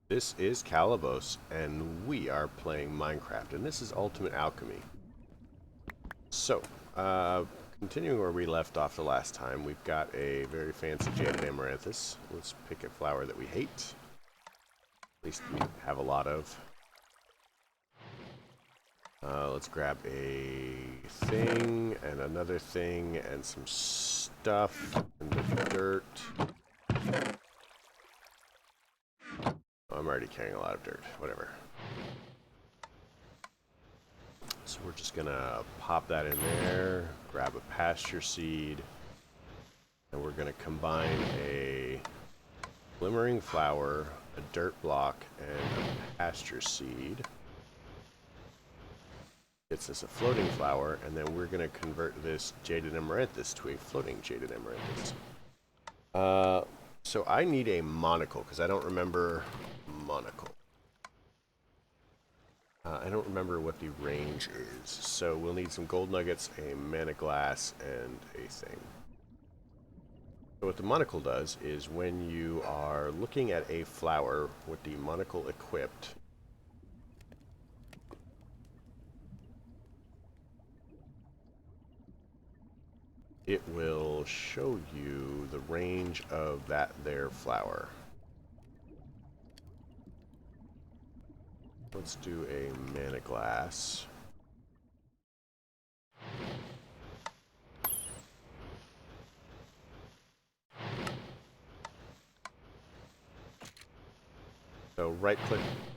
This is Calabos, and we are playing Minecraft, and this is Ultimate Alchemy. So, continuing where we left off the last time, we've got a very fancy jaded amaranthus. Let's pick a flower that we hate. At least we have a lot of. Let's grab a thing, and another thing, and some stuff, and the dirt. I'm already carrying a lot of dirt. Whatever. So we're just gonna pop that in there, grab a pasture seed, and we're gonna combine a glimmering flower, a dirt block, and a pasture seed. It's us a floating flower, and then we're gonna convert this jaded amaranthus to a floating jaded amaranthus. So I need a monocle, because I don't remember monocle. I don't remember what the range is, so we'll need some gold nuggets, a mana glass, and a thing. So what the monocle does is when you are looking at a flower with the monocle equipped, it will show you the range of that there flower. Let's do a mana glass. So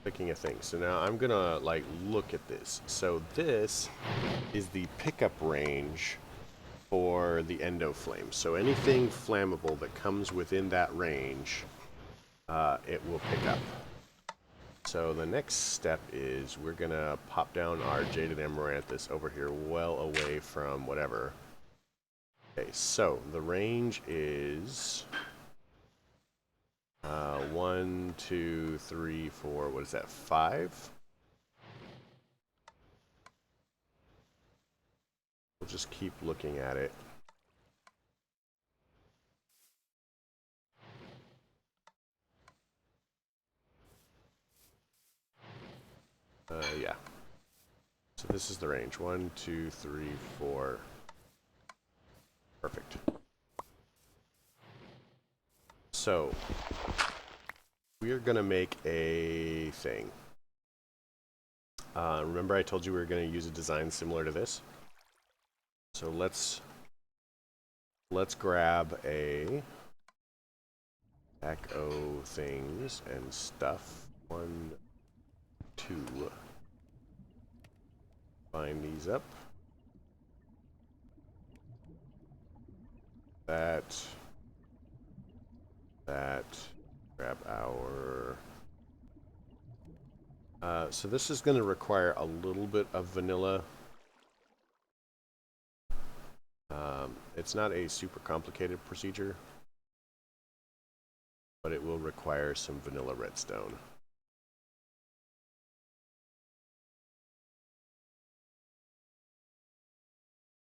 clicking a thing. So now I'm gonna like look at this. So this is the pickup range for the endo flame. So anything flammable that comes within that range, it will pick up. So the next step is we're gonna pop down our jaded amaranthus over here well away from whatever. Okay, so the range is 1, 2, 3, 4, what is that, 5? We'll just keep looking at it. Yeah. So this is the range. 1, 2, 3, 4. Perfect. So we are going to make a thing. Remember I told you we were going to use a design similar to this? So let's grab a echo things and stuff. 1, 2. Line these up. That. Grab our... so this is going to require a little bit of vanilla. It's not a super complicated procedure, but it will require some vanilla redstone.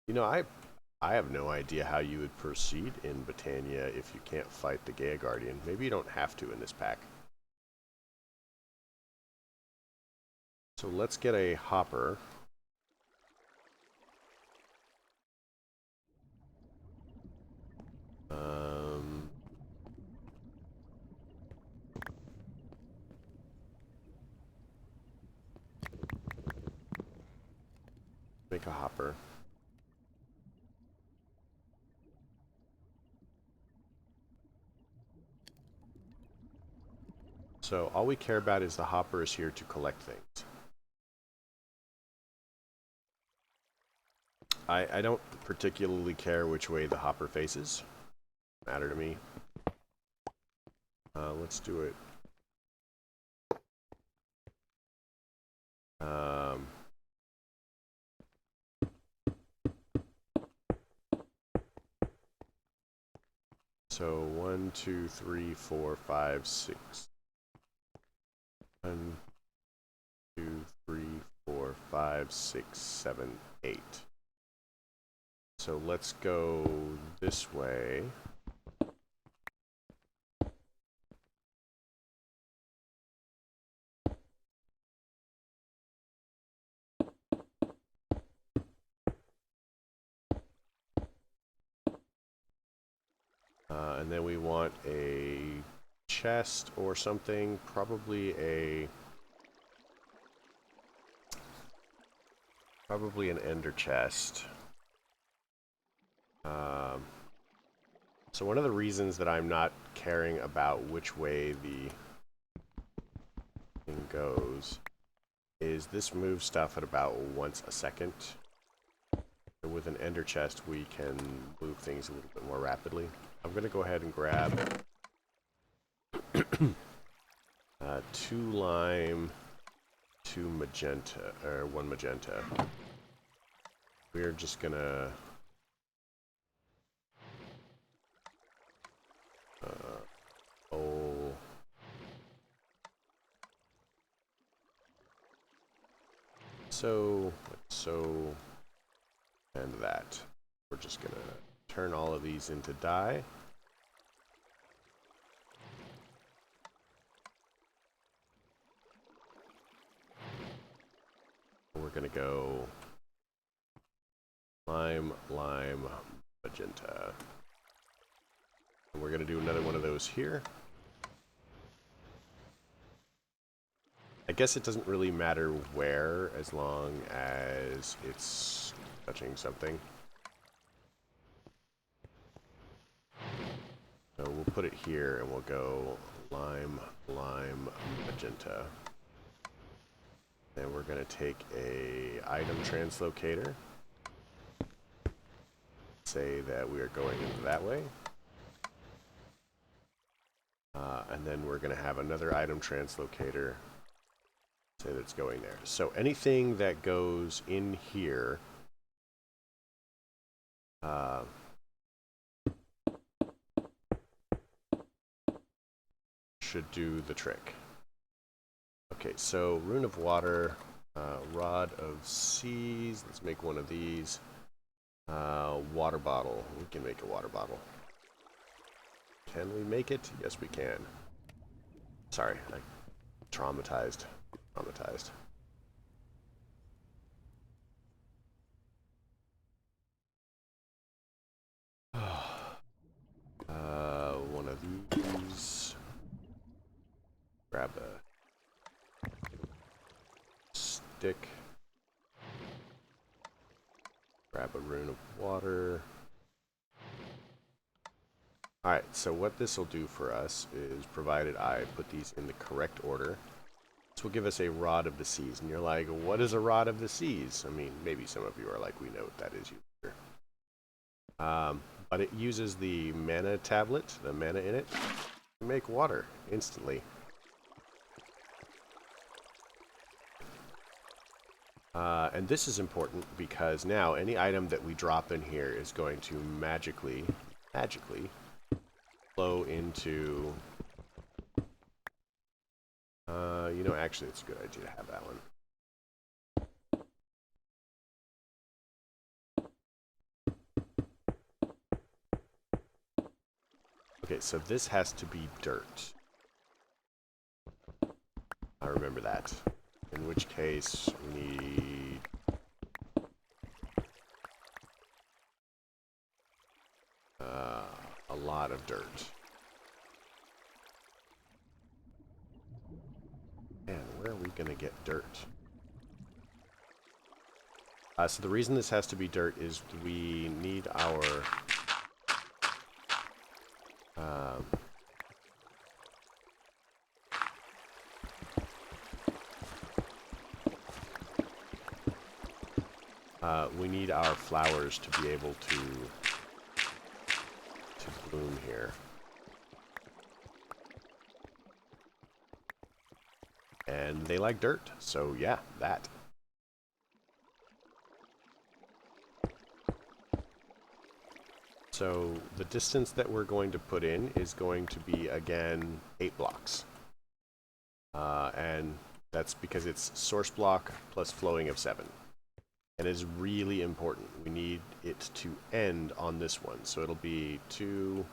You know, I have no idea how you would proceed in Britannia if you can't fight the Gaia Guardian. Maybe you don't have to in this pack. So let's get a hopper. Make a hopper. So all we care about is the hopper is here to collect things. I don't particularly care which way the hopper faces. Matter to me. Let's do it. So 1, 2, 3, 4, 5, 6. 1, 2, 3, 4, 5, 6, 7, 8. So let's go this way. And then we want a chest or something, probably an ender chest. So one of the reasons that I'm not caring about which way the thing goes is this moves stuff at about once a second. So with an ender chest, we can move things a little bit more rapidly. I'm going to go ahead and grab 2 lime, 2 magenta, or 1 magenta. We're just going to and that. We're just going to turn all of these into dye. We're going to go lime, lime, magenta. And we're going to do another one of those here. I guess it doesn't really matter where, as long as it's touching something. So we'll put it here and we'll go lime, lime, magenta. Then we're going to take a item translocator. Say that we are going that way. And then we're going to have another item translocator. Say that it's going there. So anything that goes in here should do the trick. Okay, so Rune of Water, Rod of Seas. Let's make one of these. Water bottle. We can make a water bottle. Can we make it? Yes, we can. Sorry, I traumatized. One of these. Grab a stick. Grab a Rune of Water. Alright, so what this will do for us is, provided I put these in the correct order, this will give us a Rod of the Seas. And you're like, what is a Rod of the Seas? I mean, maybe some of you are like, we know what that is. But it uses the mana tablet, the mana in it, to make water instantly. And this is important because now any item that we drop in here is going to magically flow into... you know, actually, it's a good idea to have that one. Okay, so this has to be dirt. I remember that. In which case, we need... a lot of dirt. Man, where are we going to get dirt? So the reason this has to be dirt is we need our... we need our flowers to be able to bloom here. And they like dirt, so yeah, that. So the distance that we're going to put in is going to be, again, 8 blocks. And that's because it's source block plus flowing of 7. And it's really important. We need it to end on this one. So it'll be 2,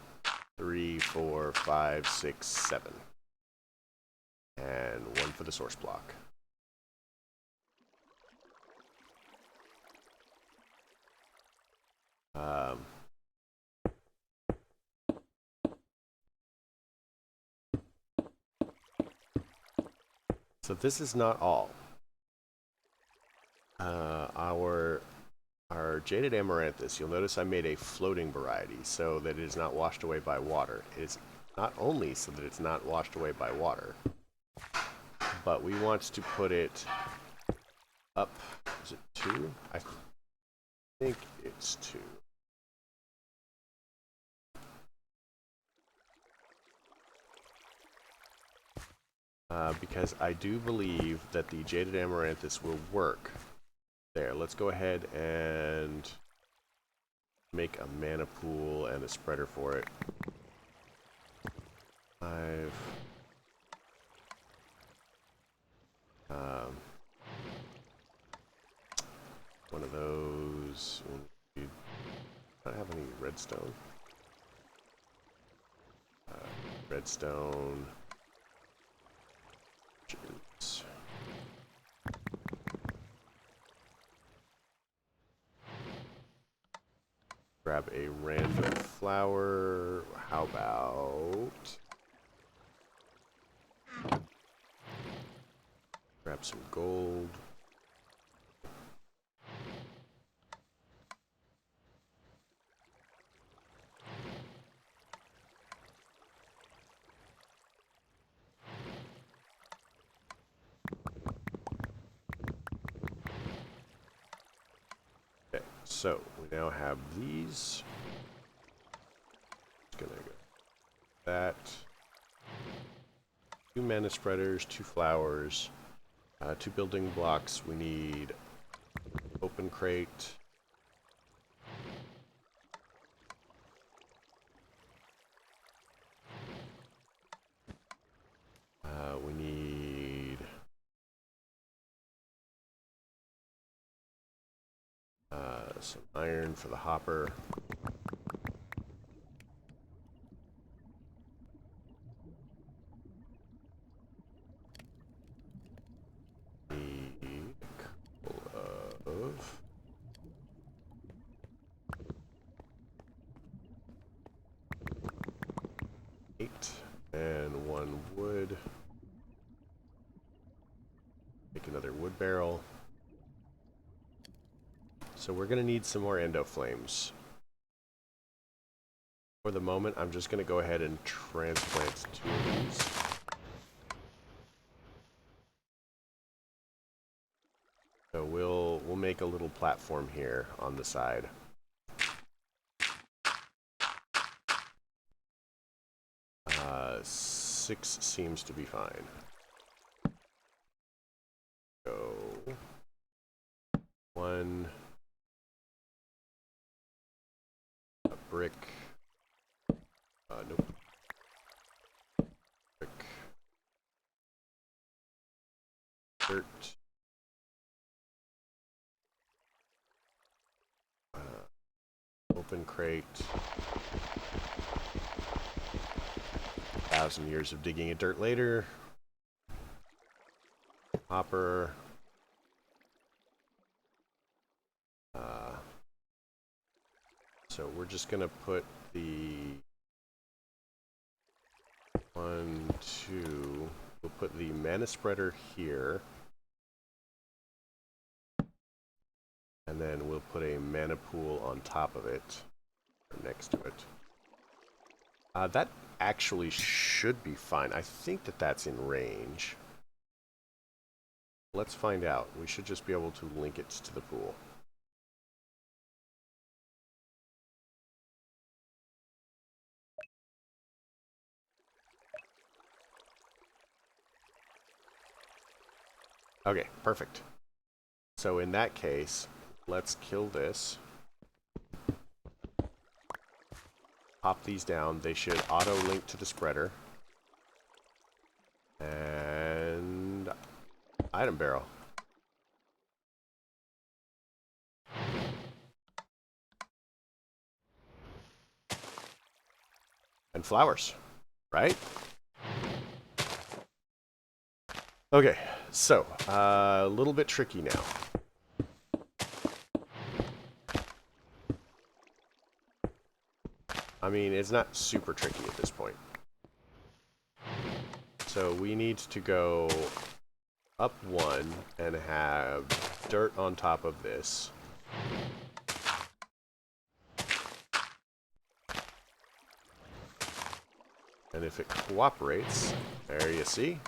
3, 4, 5, 6, 7. And 1 for the source block. So this is not all. Our jaded amaranthus, you'll notice I made a floating variety so that it is not washed away by water. It is not only so that it's not washed away by water, but we want to put it up. Is it 2? I think it's 2. Because I do believe that the jaded amaranthus will work. There, let's go ahead and make a mana pool and a spreader for it. 5. One of those. I don't have any redstone. Redstone. Jeez. Grab a random flower. How about... grab some gold. Okay, so we now have these. Just gonna go that. 2 mana spreaders, 2 flowers, 2 building blocks. We need open crate. We need some iron for the hopper. Need a couple of 8 and 1 wood. Make another wood barrel. So we're going to need some more endo flames. For the moment, I'm just going to go ahead and transplant 2 of these. So we'll make a little platform here on the side. Uh, 6 seems to be fine. Go 1 a brick. Nope. Brick. Dirt. Open crate. 1,000 years of digging in dirt later. Hopper. So we're just gonna put the 1, 2. We'll put the mana spreader here. And then we'll put a mana pool on top of it, or next to it. That actually should be fine. I think that that's in range. Let's find out. We should just be able to link it to the pool. Okay, perfect. So in that case, let's kill this. Pop these down. They should auto-link to the spreader. And item barrel. And flowers, right? Okay, so a little bit tricky now. I mean, it's not super tricky at this point. So we need to go up one and have dirt on top of this. And if it cooperates, there you see.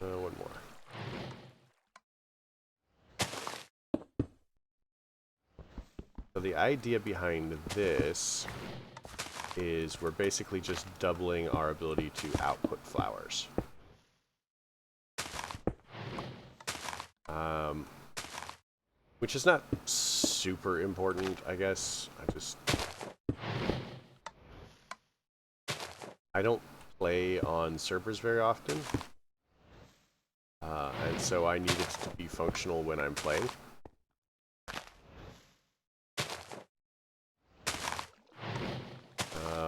One more. So the idea behind this is we're basically just doubling our ability to output flowers. Which is not super important, I guess. I don't play on servers very often. And so I need it to be functional when I'm playing.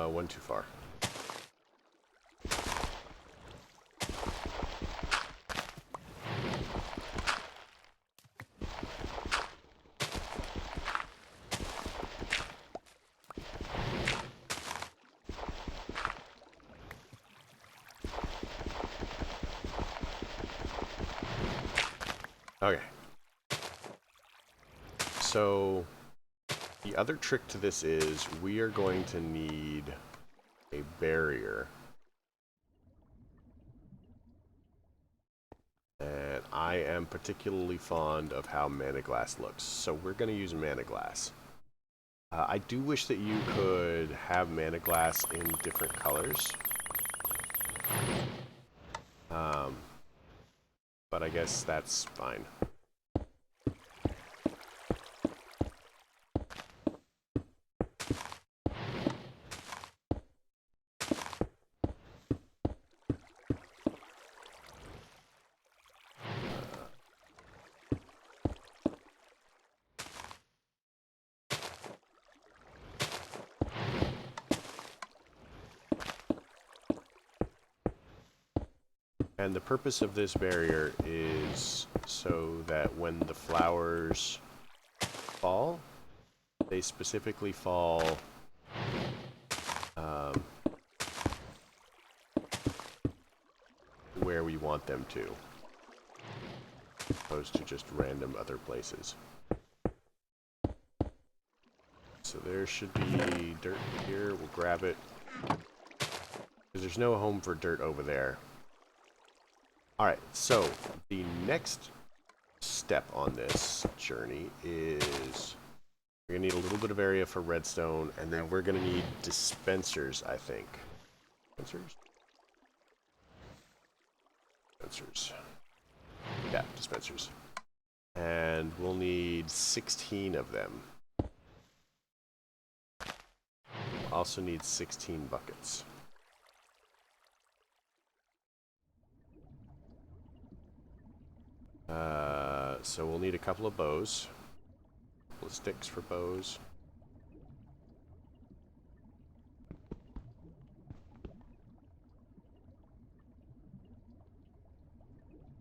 One too far. Okay. So the other trick to this is we are going to need a barrier. And I am particularly fond of how mana glass looks. So we're going to use mana glass. I do wish that you could have mana glass in different colors. But I guess that's fine. And the purpose of this barrier is so that when the flowers fall, they specifically fall where we want them to, as opposed to just random other places. So there should be dirt here. We'll grab it, because there's no home for dirt over there. Alright, so the next step on this journey is we're going to need a little bit of area for redstone, and then we're going to need dispensers, I think. Dispensers? Dispensers. Yeah, dispensers. And we'll need 16 of them. We'll also need 16 buckets. So we'll need a couple of bows. A couple of sticks for bows.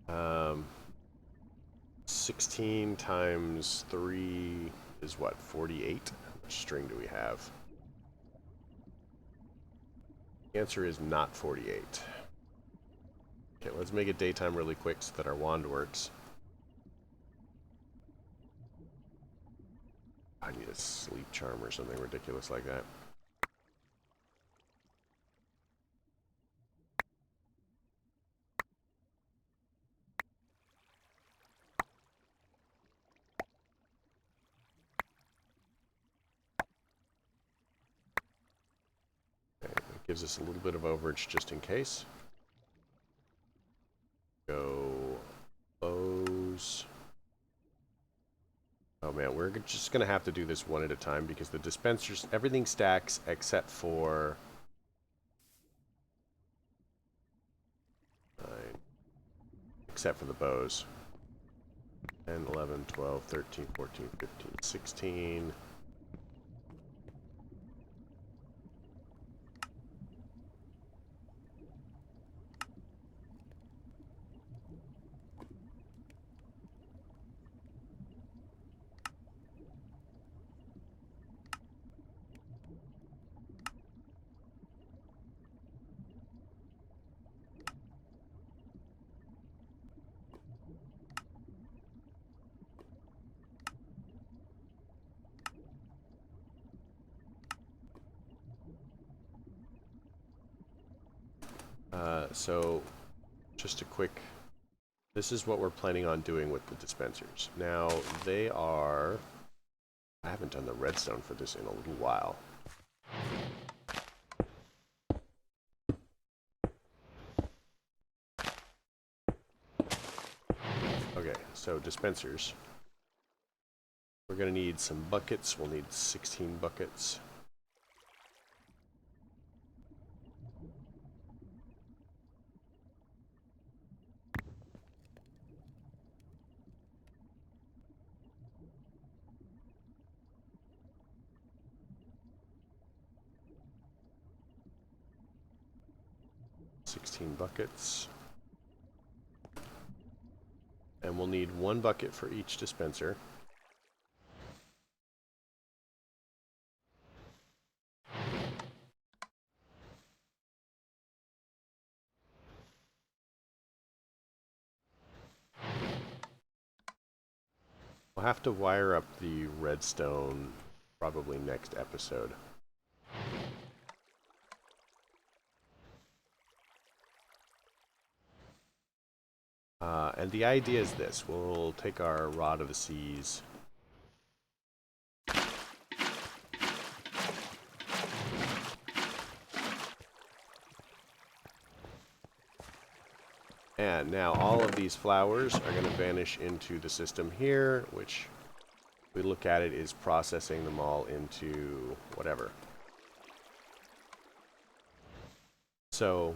Um, 16 times 3 is what, 48? How much string do we have? The answer is not 48. Okay, let's make it daytime really quick so that our wand works. I need a sleep charm or something ridiculous like that. Okay, it gives us a little bit of overage just in case. Go bows. Oh man, we're just gonna have to do this one at a time because the dispensers, everything stacks except for the bows. 10, 11, 12, 13, 14, 15, 16. So just a quick, this is what we're planning on doing with the dispensers. Now they are, I haven't done the redstone for this in a little while. Okay, so dispensers. We're gonna need some buckets. We'll need 16 buckets. Buckets. And we'll need 1 bucket for each dispenser. We'll have to wire up the redstone probably next episode. And the idea is this. We'll take our Rod of the Seas. And now all of these flowers are going to vanish into the system here, which, if we look at it, is processing them all into whatever. So,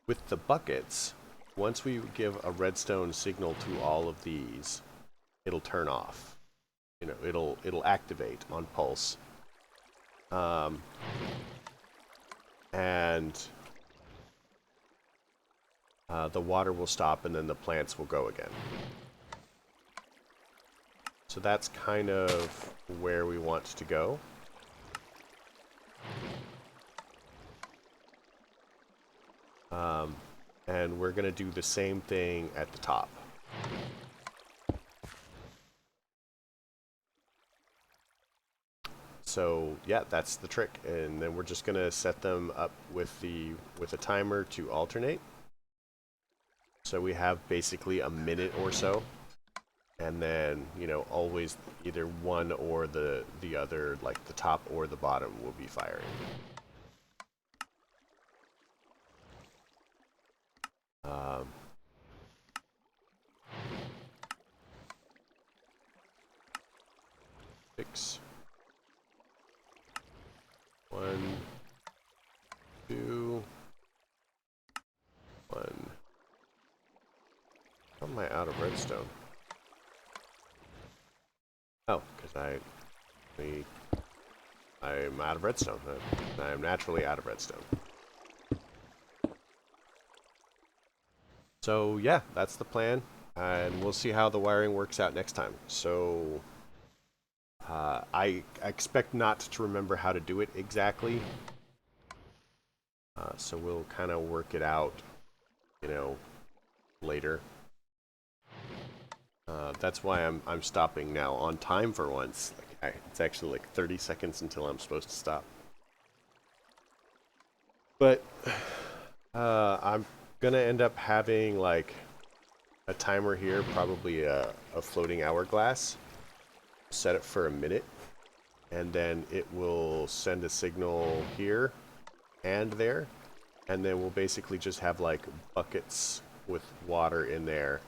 with the buckets, once we give a redstone signal to all of these, it'll turn off. You know, it'll activate on pulse. And the water will stop and then the plants will go again. So that's kind of where we want to go. And we're going to do the same thing at the top. So yeah, that's the trick. And then we're just going to set them up with a timer to alternate. So we have basically a minute or so. And then, you know, always either one or the other, like the top or the bottom, will be firing. Six. 1, 2, 1. How am I out of redstone? Oh, because I'm out of redstone. I'm naturally out of redstone. So yeah, that's the plan, and we'll see how the wiring works out next time. So I expect not to remember how to do it exactly, so we'll kind of work it out, you know, later. That's why I'm stopping now on time for once. It's actually like 30 seconds until I'm supposed to stop. But I'm gonna end up having like a timer here, probably a floating hourglass. Set it for a minute, and then it will send a signal here and there, and then we'll basically just have like buckets with water in there.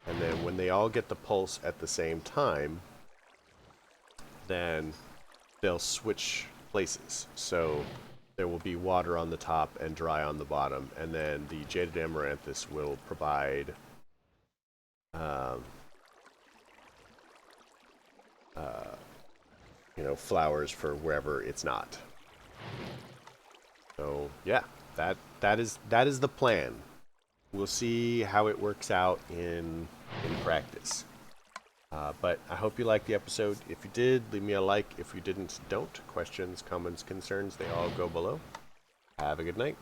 And then when they all get the pulse at the same time, then they'll switch places. So there will be water on the top and dry on the bottom. And then the Jaded Amaranthus will provide flowers for wherever it's not. So yeah, that is the plan. We'll see how it works out in practice. But I hope you liked the episode. If you did, leave me a like. If you didn't, don't. Questions, comments, concerns, they all go below. Have a good night.